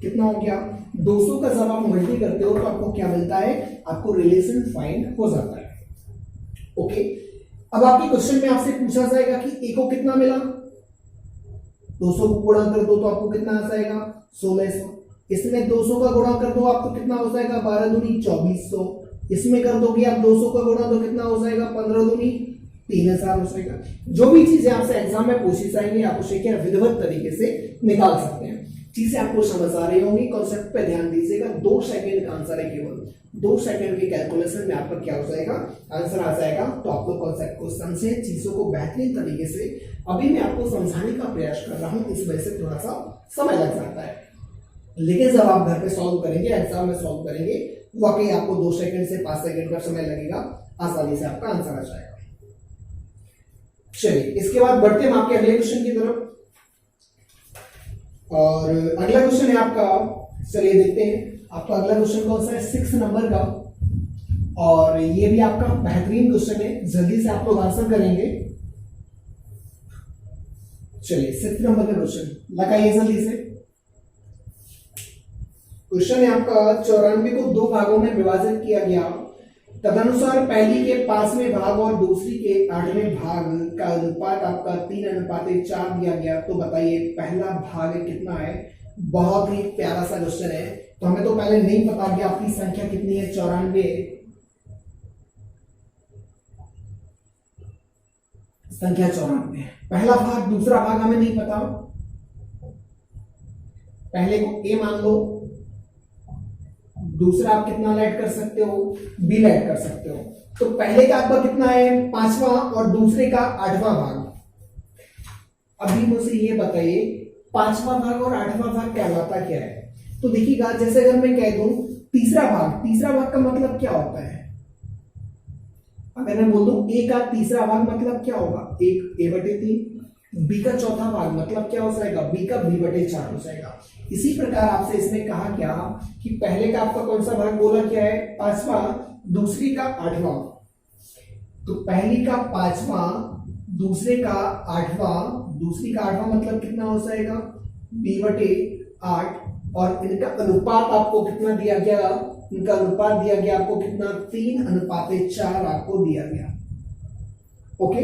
कितना हो गया 200 का जब आप मल्टी करते हो तो आपको क्या मिलता है, आपको रिलेशन फाइंड हो जाता है। ओके, अब आपके क्वेश्चन में आपसे पूछा जाएगा कि ए को कितना मिला, 200 को गुणा कर दो तो आपको कितना आ जाएगा 1600, इसमें 200 का गुणा कर दो आपको कितना हो जाएगा 12 दूनी 2400, इसमें कर दोगे आप 200 का गुणा तो कितना हो जाएगा 15 दूनी 3000 हो जाएगा। जो भी चीजें आपसे एग्जाम में पूछी जाएंगी आप उसे क्या विधिवत तरीके से निकाल सकते हैं। चीजें आपको समझ आ रही होंगी, कॉन्सेप्ट पे ध्यान दीजिएगा। 2 सेकंड का आंसर है, केवल 2 सेकंड की कैलकुलेशन में आपका क्या हो जाएगा, आंसर आ जाएगा। तो आप लोग कॉन्सेप्ट को समझे, चीजों को बेहतरीन तरीके से अभी मैं आपको समझाने का प्रयास कर रहा हूं, इस वजह से थोड़ा सा समय लग जाता है, लेकिन जब आप घर पे सॉल्व करेंगे, एग्जाम में सॉल्व करेंगे, वाकई आपको 2 सेकंड से 5 सेकंड का समय लगेगा, आसानी से आपका आंसर आ जाएगा। चलिए इसके बाद बढ़ते हैं आपके अगले क्वेश्चन की तरफ, और अगला क्वेश्चन है आपका, चलिए देखते हैं आपका अगला क्वेश्चन कौन सा है, 6 नंबर का, और ये भी आपका बेहतरीन क्वेश्चन है, जल्दी से आप लोग आंसर करेंगे। चलिए 6 नंबर का क्वेश्चन लगाइए जल्दी से। क्वेश्चन है आपका 94 को 2 भागों में विभाजित किया गया, तदनुसार पहली के 5वें भाग और दूसरी के 8वें भाग का अनुपात आपका 3:4 दिया गया। तो बताइए पहला भाग कितना है। बहुत ही प्यारा सा क्वेश्चन है, तो हमें तो पहले नहीं पता कि आपकी संख्या कितनी है, 94 संख्या 94, पहला भाग दूसरा भाग हमें नहीं पता, पहले को ए मान लो, दूसरा आप कितना ऐड कर सकते हो, बी ऐड कर सकते हो। तो पहले का आपका कितना है 5वां और दूसरे का 8वां भाग। अभी मुझे ये बताइए 5वां भाग और 8वां भाग कहलाता क्या है। तो देखिएगा, जैसे अगर मैं कह दूं तीसरा भाग का मतलब क्या होता है, अगर मैं बोल दूं ए का तीसरा भाग मतलब क्या होगा, 1 a/3, बी का चौथा भाग मतलब क्या हो जाएगा, बी का b/4 हो जाएगा। इसी प्रकार आपसे इसमें कहा क्या कि पहले का आपका कौन सा भाग बोला क्या है 5वां, दूसरी का 8वां, तो पहली का 5वां, दूसरे का 8वां, दूसरी का 8वां मतलब कितना हो जाएगा b/8, और इनका अनुपात आपको कितना दिया गया, इनका अनुपात दिया गया आपको कितना 3:4 आपको दिया गया। ओके,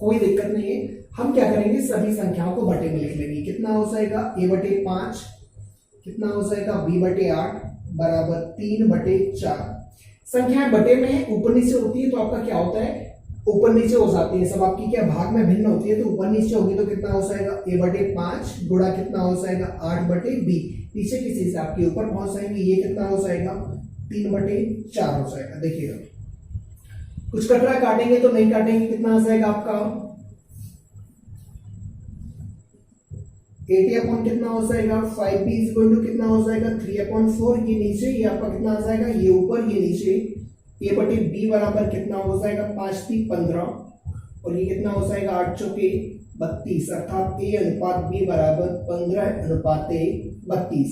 कोई दिक्कत नहीं है, हम क्या करेंगे सभी संख्याओं को बटे में लिख लेंगे। कितना हो जाएगा a/5, कितना हो जाएगा b/8 बराबर 3/4। संख्याएं बटे में ऊपर नीचे होती है तो आपका क्या होता है, ऊपर नीचे हो जाती है, सब आपकी क्या भाग में भिन्न होती है, तो ऊपर नीचे होगी तो कितना हो जाएगा a/5 गुणा कितना हो जाएगा 8/b, नीचे की चीज आपके ऊपर पहुंच जाएंगे, ये कितना हो जाएगा 3/4 हो जाएगा। देखिएगा कुछ कटरा काटेंगे तो नहीं काटेंगे, कितना आ जाएगा आपका 80 कितना हो जाएगा 5b कितना हो जाएगा 3/4, ये नीचे, ये आपका कितना आ जाएगा, ये ऊपर ये नीचे, a/b बराबर कितना हो जाएगा 5 15, और ये कितना हो जाएगा 8 चौके 32, अर्थात a/b बराबर 15:32।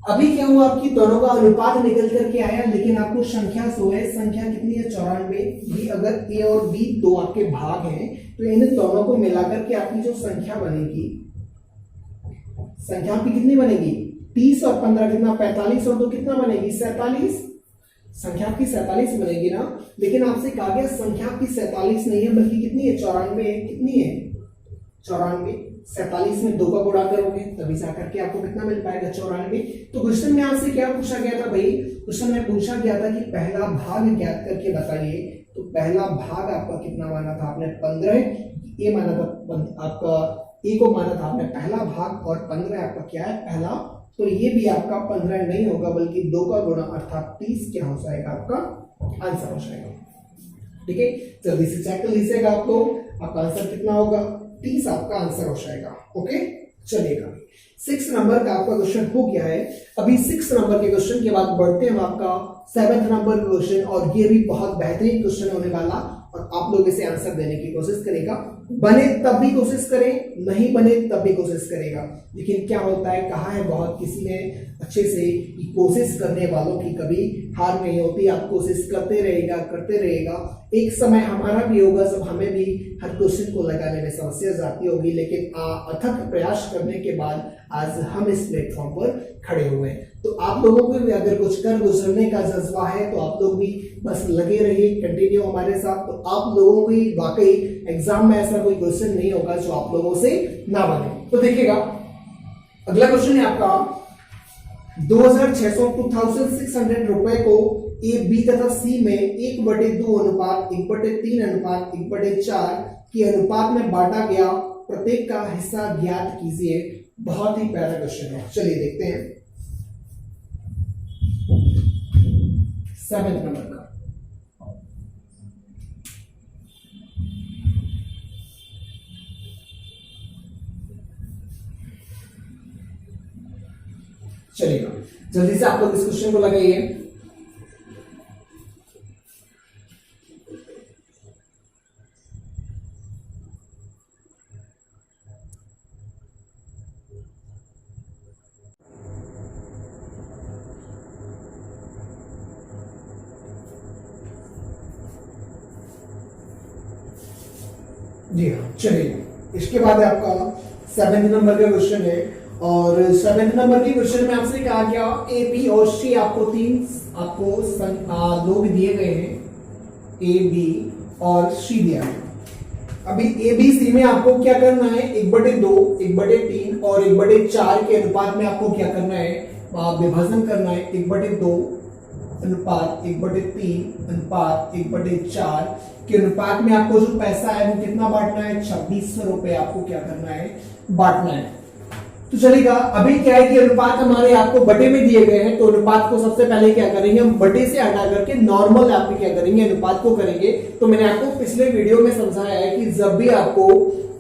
अभी क्या हुआ, आपकी दोनों का अनुपात निकल करके आया, लेकिन आपको संख्या सो है, संख्या कितनी है 94। ये अगर a और b दो आपके भाग हैं तो इन दोनों को मिलाकर के आपकी जो संख्या बनेगी संख्या आपकी कितनी बनेगी 30 और 15 कितना 45 और 2 कितना बनेगी 47। संख्या आपकी 47 बनेगी ना। लेकिन आपसे कहा गया संख्या आपकी 47 नहीं है बल्कि कितनी है 94 है। कितनी है 94। 47 में 2 का गुणा करोगे तभी जाकर के आपको कितना मिल पाएगा 94। तो क्वेश्चन में आपसे क्या पूछा गया था भाई, क्वेश्चन में पूछा गया था कि पहला भाग ज्ञात करके बताइए। तो पहला भाग आपका कितना माना था आपने 15, ये माना था आपका ए को माना था आपने पहला भाग और 15 आपका क्या है पहला। तो ये भी आपका 15 नहीं होगा बल्कि 2 का गुणा अर्थात 30 क्या हो जाएगा आपका आंसर हो जाएगा। ठीक है, जल्दी से चेक कर लीजिएगा आप लोग, आपका आंसर कितना होगा 30 आपका आंसर हो जाएगा। ओके चलिएगा 6 नंबर का आपका क्वेश्चन हो गया है। अभी 6 नंबर के क्वेश्चन के बाद बढ़ते हैं हम आपका 7 नंबर क्वेश्चन, और ये भी बहुत बेहतरीन क्वेश्चन होने वाला और आप लोग इसे आंसर देने की कोशिश करेगा। बने तब भी कोशिश करें, नहीं बने तब भी कोशिश करेगा। लेकिन क्या होता है, कहा है बहुत किसी ने अच्छे से कि कोशिश करने वालों की कभी हार नहीं होती। आप कोशिश करते रहेगा। एक समय हमारा भी होगा जब हमें भी हर क्वेश्चन को लगाने में समस्या जाती होगी, लेकिन अथक प्रयास करने के बाद आज हम इस प्लेटफॉर्म पर खड़े हुए हैं। तो आप लोगों को भी अगर कुछ कर गुजरने का जज्बा है तो आप लोग भी बस लगे रहिए कंटिन्यू हमारे साथ। तो आप लोगों को वाकई एग्जाम में ऐसा कोई क्वेश्चन नहीं होगा जो आप लोगों से ना बने। तो देखिएगा अगला क्वेश्चन है आपका 2600 रुपए को ए बी तथा सी में 1/2 अनुपात 1/3 अनुपात 1/4 के अनुपात में बांटा गया, प्रत्येक का हिस्सा ज्ञात कीजिए। बहुत ही प्यारा क्वेश्चन है, चलिए देखते हैं 7 नंबर का। चलिएगा जल्दी से आप लोग इस क्वेश्चन को लगाइए। जी हाँ चलिए, इसके बाद आपका 7 नंबर का क्वेश्चन है, और 7 नंबर के क्वेश्चन में आपसे कहा गया ए बी और सी आपको 3 आपको लोग दिए गए हैं, ए बी और सी दिया है। अभी ए बी सी में आपको क्या करना है 1/2 1/3 और 1/4 के अनुपात में आपको क्या करना है विभाजन करना है। 1/2 अनुपात 1/3 अनुपात 1/4 के अनुपात में आपको जो पैसा है वो कितना बांटना है 2600 रुपए आपको क्या करना है बांटना है। तो चलेगा अभी क्या है कि अनुपात हमारे आपको बटे में दिए गए हैं, तो अनुपात को सबसे पहले क्या करेंगे हम बटे से हटा करके नॉर्मल आप क्या करेंगे अनुपात को करेंगे। तो मैंने आपको पिछले वीडियो में समझाया है कि जब भी आपको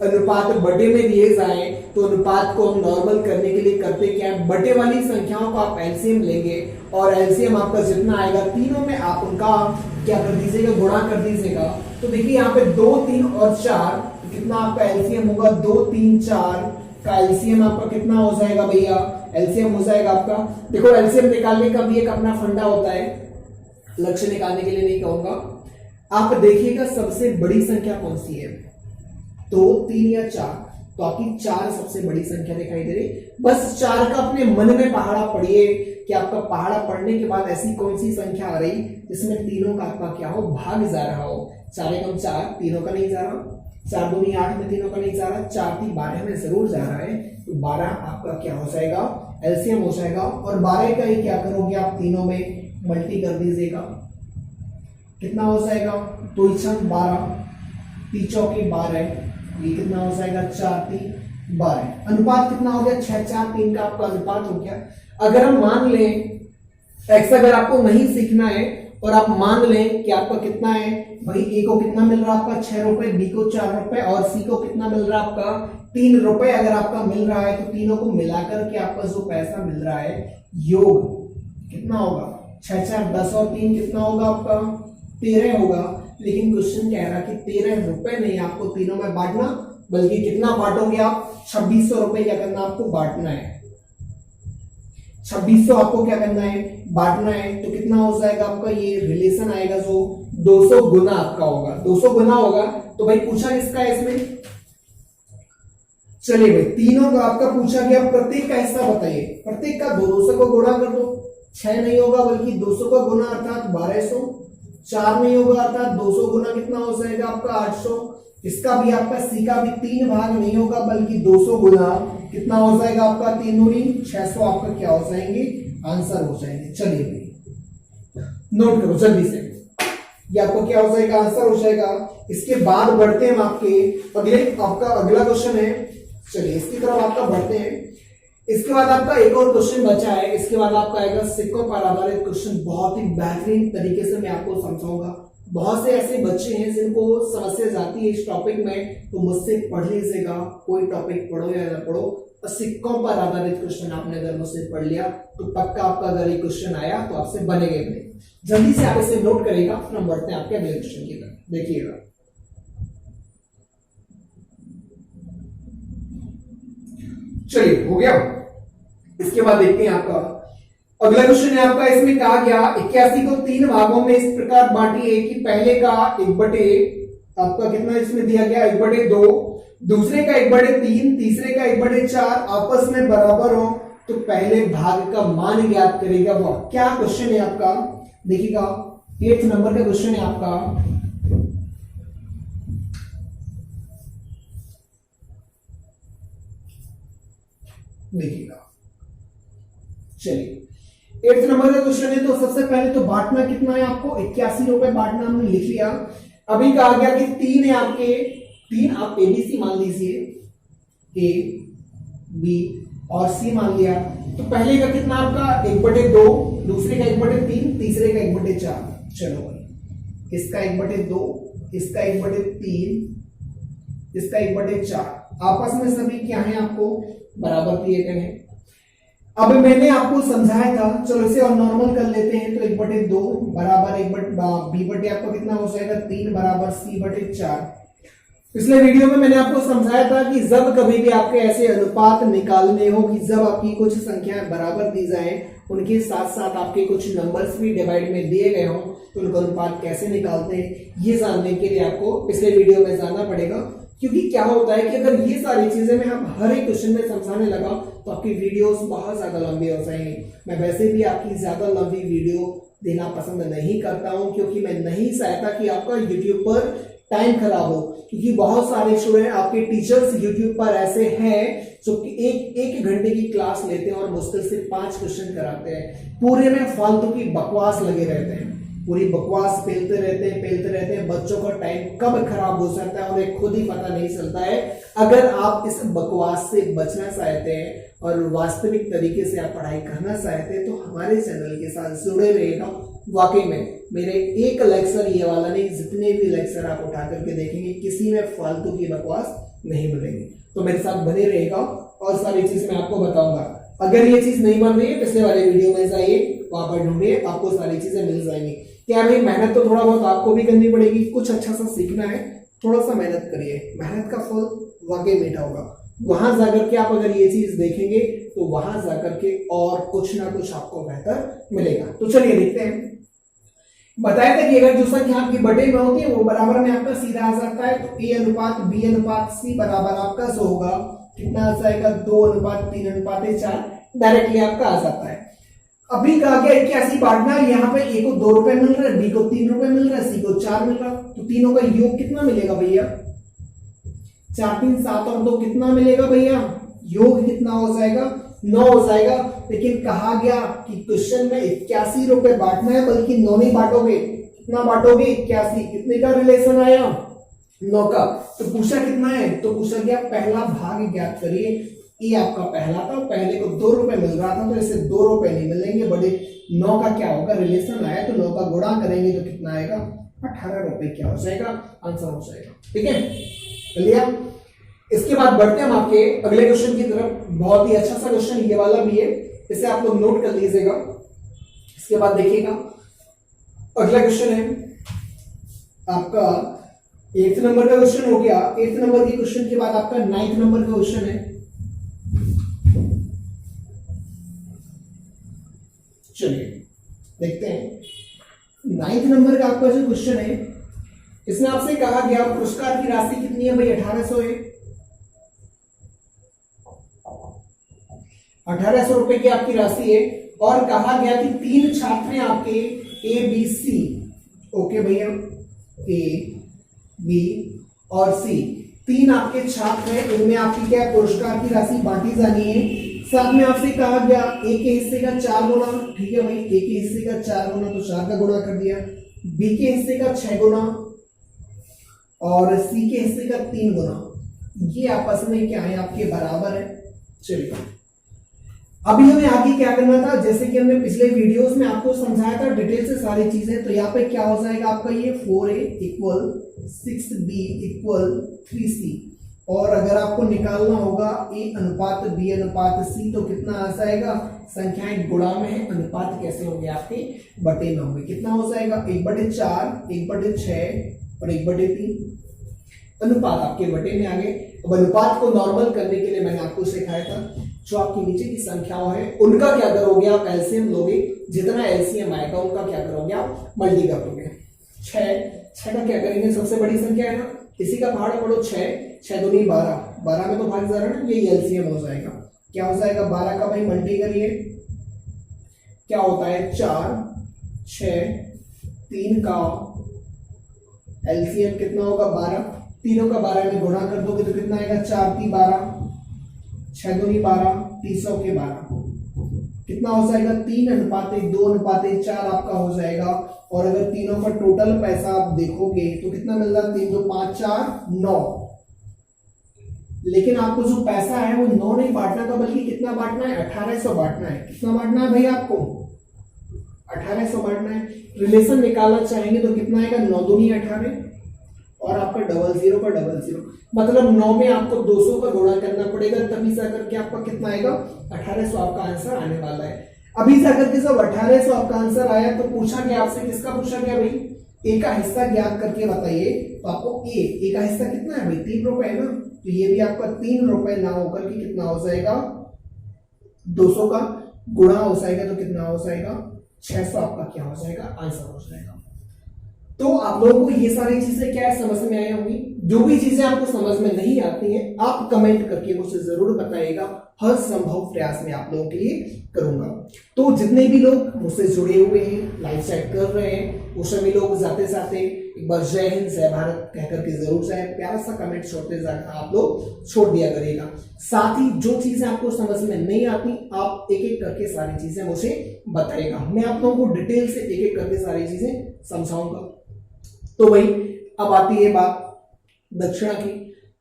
अनुपात बटे में दिए जाए तो अनुपात को हम नॉर्मल करने के लिए करते क्या है, बटे वाली संख्याओं को आप एलसीएम लेंगे और एलसीएम आपका जितना आएगा तीनों में आप उनका क्या कर दीजिएगा गुणा कर दीजिएगा। तो देखिए यहाँ पे 2 3 और 4 कितना आपका एलसीएम होगा 2 3 4 का एलसीएम आपका कितना हो जाएगा भैया, एलसीएम हो जाएगा आपका। देखो एलसीएम निकालने का भी एक अपना फंडा होता है, लक्ष्य निकालने के लिए नहीं कहूंगा। आप देखिएगा सबसे बड़ी संख्या कौन सी है 2 3 या 4, तो आपकी 4 सबसे बड़ी संख्या दिखाई दे रही। बस 4 का अपने मन में पहाड़ा पढ़िए कि आपका पहाड़ा पढ़ने के बाद ऐसी कौन सी संख्या आ रही जिसमें तीनों का आपका क्या हो भाग जा रहा हो। 4 एकम 4 तीनों का नहीं जा रहा, 4 दूनी 8 में तीनों का नहीं जा रहा, 4 3 12 में जरूर जा रहा है। तो 12 आपका क्या हो जाएगा एलसीएम हो जाएगा, और 12 का ही क्या करोगे आप तीनों में मल्टी कर दीजिएगा। कितना हो जाएगा 2 6 12 3 चौके 12, ये कितना हो जाएगा 4 3 12। अनुपात कितना हो गया 6 4 3 का आपका अनुपात हो गया। अगर हम मान लें एक्स अगर आपको नहीं सीखना है और आप मान लें कि आपका कितना है भाई, ए को कितना मिल रहा है आपका 6 रुपए, बी को 4 रुपए और सी को कितना मिल रहा है आपका 3 रुपए अगर आपका मिल रहा है, तो तीनों को मिलाकर के आपका जो पैसा मिल रहा है योग कितना होगा 6 4 10 और 3 कितना होगा आपका 13 होगा। लेकिन क्वेश्चन कह रहा कि 13 रुपए नहीं आपको तीनों में बांटना, बल्कि कितना बांटोगे आप 2600 रुपए क्या करना आपको बांटना है। 2600 आपको क्या करना है बांटना है। तो कितना हो जाएगा आपका ये रिलेशन आएगा जो 200 गुना आपका होगा, 200 गुना होगा। तो भाई पूछा किसका है इसमें चलिए भाई, तीनों का आपका पूछा गया, प्रत्येक का हिस्सा बताइए। प्रत्येक का 200 को गुणा कर दो, 6 नहीं होगा बल्कि 200 का गुना अर्थात 1200, 4 नहीं होगा अर्थात 200 गुना कितना हो जाएगा आपका 800। इसका भी आपका सी का भी 3 भाग नहीं होगा बल्कि 200 गुना कितना हो जाएगा आपका 3 दूनी 600 आपका क्या हो जाएंगे, आंसर हो जाएंगे। चलिए भाई नोट करो जल्दी से, ये आपको क्या हो जाएगा, आंसर हो जाएगा। इसके बाद बढ़ते हैं हम आपके आपका अगला क्वेश्चन है। चलिए इसकी तरफ आपका बढ़ते हैं। इसके बाद आपका एक और क्वेश्चन बचा है, इसके बाद आपका आएगा सिक्कों पर आधारित क्वेश्चन। बहुत ही बेहतरीन तरीके से मैं आपको समझाऊंगा। बहुत से ऐसे बच्चे हैं जिनको समस्या जाती है इस टॉपिक में, तो मुझसे पढ़ लीजिएगा। कोई टॉपिक पढ़ो या ना पढ़ो, सिक्कों पर आधारित क्वेश्चन आपने अगर मुझसे पढ़ लिया तो पक्का आपका अगर ये क्वेश्चन आया तो आपसे बनेगा बने। जल्दी से आप इसे नोट करेगा, फिर हम बढ़ते हैं आपके अगले क्वेश्चन की तरफ। देखिएगा चलिए हो गया। इसके बाद देखते हैं आपका अगला क्वेश्चन है आपका। इसमें कहा गया 81 को 3 भागों में इस प्रकार बांटिए कि पहले का 1/, आपका कितना इसमें दिया गया 1/2, दूसरे का 1/3, तीसरे का 1/4 आपस में बराबर हो तो पहले भाग का मान ज्ञात करेगा। वो क्या क्वेश्चन है आपका, देखिएगा 8th नंबर का क्वेश्चन है आपका। देखिएगा चलिए 8th नंबर का क्वेश्चन है। तो सबसे पहले तो बांटना कितना है आपको, 81 रुपए बांटना हमने लिख लिया। अभी कहा गया कि 3 है आपके, 3 आप एबीसी मान लीजिए, ए बी और सी मान लिया। तो पहले का कितना आपका 1/2, दूसरे का 1/3, तीसरे का 1/4। चलो भाई इसका 1/2, इसका 1/3, इसका 1/4 आपस में सभी क्या है आपको बराबर दिए गए हैं। अब मैंने आपको समझाया था, चलो इसे और नॉर्मल कर लेते हैं। तो 1/2 बराबर b/, आपको कितना हो जाएगा 3 बराबर c/4। पिछले वीडियो में मैंने आपको समझाया था कि जब कभी भी आपके ऐसे अनुपात निकालने हो कि जब आपकी कुछ संख्याएं बराबर दी जाए, उनके साथ साथ आपके कुछ नंबर्स भी डिवाइड में दिए गए हो, तो उनका अनुपात कैसे निकालते हैं ये जानने के लिए आपको पिछले वीडियो में जानना पड़ेगा। क्योंकि क्या होता है कि अगर ये सारी चीजें मैं हम हर एक क्वेश्चन में समझाने लगा तो आपकी वीडियोस बहुत ज्यादा लंबी हो जाएंगी। मैं वैसे भी आपकी ज्यादा लंबी वीडियो देना पसंद नहीं करता हूं, क्योंकि मैं नहीं चाहता कि आपका यूट्यूब पर टाइम खराब हो। क्योंकि बहुत सारे स्टूडेंट आपके टीचर्स यूट्यूब पर ऐसे हैं जो कि एक घंटे की क्लास लेते हैं और मुश्किल से 5 क्वेश्चन कराते हैं। पूरे में फालतू की बकवास लगे रहते हैं, पूरी बकवास पेलते रहते हैं। बच्चों का टाइम कब खराब हो सकता है उन्हें खुद ही पता नहीं चलता है। अगर आप इस बकवास से बचना चाहते हैं और वास्तविक तरीके से आप पढ़ाई करना चाहते हैं तो हमारे चैनल के साथ जुड़े रहेगा। वाकई में मेरे एक लेक्चर ये वाला नहीं, जितने भी लेक्चर आप उठा करके देखेंगे किसी में फालतू की बकवास नहीं मिलेंगे। तो मेरे साथ बने रहेगा और सारी चीज मैं आपको बताऊंगा। अगर ये चीज नहीं बन रही है पिछले वाले वीडियो में जाइए, वहां पर ढूंढिए, आपको सारी चीजें मिल जाएंगी। क्या भाई मेहनत तो थोड़ा बहुत आपको भी करनी पड़ेगी, कुछ अच्छा सा सीखना है, थोड़ा सा मेहनत करिए, मेहनत का फल वाकई मीठा होगा। वहां जाकर के आप अगर ये चीज देखेंगे तो वहां जाकर के और कुछ ना कुछ आपको बेहतर मिलेगा। तो चलिए देखते हैं। बताया था कि अगर जो संख्या आपकी बटे में होती है वो बराबर में आपका सीधा आ जाता है। तो a/b/c बराबर आपका सो होगा कितना आ जाएगा 2/3/4 डायरेक्टली आपका आ जाता है। अभी कहा गया 81 बांटना, यहाँ पे a को 2 रुपए मिल रहा है, b को 3 रुपए मिल रहा है, c को 4 मिल रहा है। तो तीनों का योग कितना मिलेगा भैया, 4 3 7 और 2 कितना मिलेगा भैया, योग कितना हो जाएगा 9 हो जाएगा। लेकिन कहा गया कि क्वेश्चन में 81 रुपए बांटना है, बल्कि 9 नहीं बांटोगे। कितना बांटोगे 81, कितने का रिलेशन आया 9 का। तो पूछा कितना है, तो पूछा गया पहला भाग ज्ञात करिए। ये आपका पहला था, पहले को 2 रुपए मिल रहा था तो इसे 2 रुपए नहीं मिलेंगे, बड़े 9 का क्या होगा रिलेशन आया तो 9 का गुणा करेंगे तो कितना आएगा 18 रुपए क्या हो जाएगा, आंसर हो जाएगा। ठीक है चलिए इसके बाद बढ़ते हैं हम आपके अगले क्वेश्चन की तरफ। बहुत ही अच्छा सा क्वेश्चन ये वाला भी है, इसे आप लोग नोट कर लीजिएगा। इसके बाद देखिएगा अगला क्वेश्चन है आपका 8th नंबर का क्वेश्चन हो गया। 8th नंबर के क्वेश्चन के बाद आपका 9th नंबर का क्वेश्चन है। चलिए देखते हैं 9th नंबर का आपका जो क्वेश्चन है, इसमें आपसे कहा गया पुरस्कार की राशि कितनी है भाई 1800 है। 1800 रुपए की आपकी राशि है और कहा गया कि 3 छात्र हैं आपके ए बी सी। ओके भैया, ए बी और सी 3 आपके छात्र हैं, इनमें आपकी क्या पुरस्कार की राशि बांटी जानी है। साथ में आपसे कहा गया ए के हिस्से का 4 गुना, ठीक है भाई, ए के हिस्से का 4 गुना तो 4 का गुणा कर दिया, बी के हिस्से का 6 गुना और सी के हिस्से का 3 गुना। ये आपस में क्या है, आपके बराबर है। चलिए अभी हमें आगे क्या करना था, जैसे कि हमने पिछले वीडियोस में आपको समझाया था डिटेल से सारी चीजें। तो यहाँ पे क्या हो जाएगा आपका, ये 4a equal 6b equal 3c। और अगर आपको निकालना होगा a अनुपात b अनुपात c तो कितना आ जाएगा, संख्याएं गुणा में है, अनुपात कैसे होंगे आपके बटे में होंगे। कितना हो जाएगा, 1/4, 1/6 और 1/3 अनुपात आपके बटे में आ गए। अब अनुपात को नॉर्मल करने के लिए मैंने आपको सिखाया था, जो आपकी नीचे की संख्याओं है उनका क्या करोगे आप, एलसीएम लोगे, जितना एलसीएम आएगा उनका क्या करोगे आप, मल्टी करोगे। 6 का क्या करेंगे, सबसे बड़ी संख्या है ना, इसी का भाग पढ़ो 6 दूनी 12, 12 में तो भाग जा रहा है ना, ये एलसीएम हो जाएगा। क्या हो जाएगा, 12 का भाई मल्टी करिए, क्या होता है 4, 6, 3 का एलसीएम कितना होगा 12, तीनों का 12 में गुणा कर दोगे तो कितना आएगा, 4 3 12, 6 दूनी 12, 300 के 12 कितना हो जाएगा, 3:2:4 आपका हो जाएगा। और अगर तीनों का टोटल पैसा आप देखोगे तो कितना मिल रहा है, 3 2 5 4 9। लेकिन आपको जो पैसा है वो 9 नहीं बांटना था, बल्कि कितना बांटना है, 1800 बांटना है। कितना बांटना है भाई आपको, 1800 बांटना है। रिलेशन निकालना चाहेंगे तो कितना आएगा, 9 दूनी 18 और आपका 00 का 00, मतलब 9 में आपको 200 का गुणा करना पड़ेगा, तभी जाकर के आपका कितना आएगा, 1800 आपका आंसर आने वाला है। अभी जाकर के सब 1800 आपका आंसर आया तो पूछा गया आपसे, किसका पूछा गया भाई, ए का हिस्सा ज्ञात करके बताइए। तो आपको ए का हिस्सा कितना है भाई, 3 रुपए है ना, तो ये भी आपका 3 रुपए ना होकर के कितना हो जाएगा, 200 का गुणा हो जाएगा तो कितना हो जाएगा, 600 आपका क्या हो जाएगा, आंसर हो जाएगा। तो आप लोगों को ये सारी चीजें क्या है समझ में आई होंगी। जो भी चीजें आपको समझ में नहीं आती हैं आप कमेंट करके मुझे जरूर बताइएगा, हर संभव प्रयास में आप लोगों के लिए करूंगा। तो जितने भी लोग मुझसे जुड़े हुए हैं, लाइव चैट कर रहे हैं, वो सभी लोग जाते जाते एक बार जय हिंद जय भारत कहकर के जरूर जाए, प्यारा सा कमेंट छोड़ते जाकर आप लोग छोड़ दिया करेगा। साथ ही जो चीजें आपको समझ में नहीं आती आप एक एक करके सारी चीजें मुझे बताएगा, मैं आप लोगों को डिटेल से एक एक करके सारी चीजें समझाऊंगा। तो भाई अब आती है बात दक्षिणा की।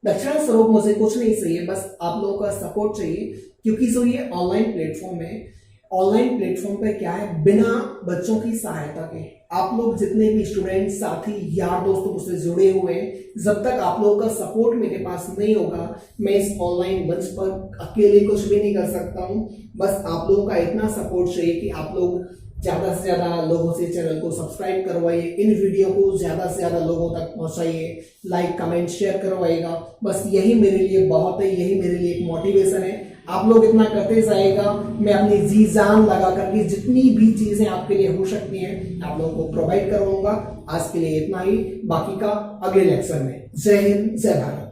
दक्षिणा स्वरूप मुझे कुछ नहीं चाहिए, बस आप लोगों का सपोर्ट चाहिए, क्योंकि जो ये ऑनलाइन प्लेटफॉर्म है, ऑनलाइन प्लेटफॉर्म पे क्या है, बिना बच्चों की सहायता के आप लोग जितने भी स्टूडेंट साथी यार दोस्तों मुझसे जुड़े हुए हैं, जब तक आप लोगों का सपोर्ट मेरे पास नहीं होगा मैं इस ऑनलाइन मंच पर अकेले कुछ भी नहीं कर सकता हूं। बस आप लोगों का इतना सपोर्ट चाहिए कि आप लोग ज्यादा से ज्यादा लोगों से चैनल को सब्सक्राइब करवाइए, इन वीडियो को ज्यादा से ज्यादा लोगों तक पहुंचाइए, लाइक कमेंट शेयर करवाइएगा। बस यही मेरे लिए बहुत है, यही मेरे लिए एक मोटिवेशन है। आप लोग इतना करते जाइएगा, मैं अपनी जी जान लगा करके जितनी भी चीजें आपके लिए हो सकती हैं आप लोगों को प्रोवाइड करवाऊंगा। आज के लिए इतना ही, बाकी का अगले लेक्चर में। जय हिंद जय भारत।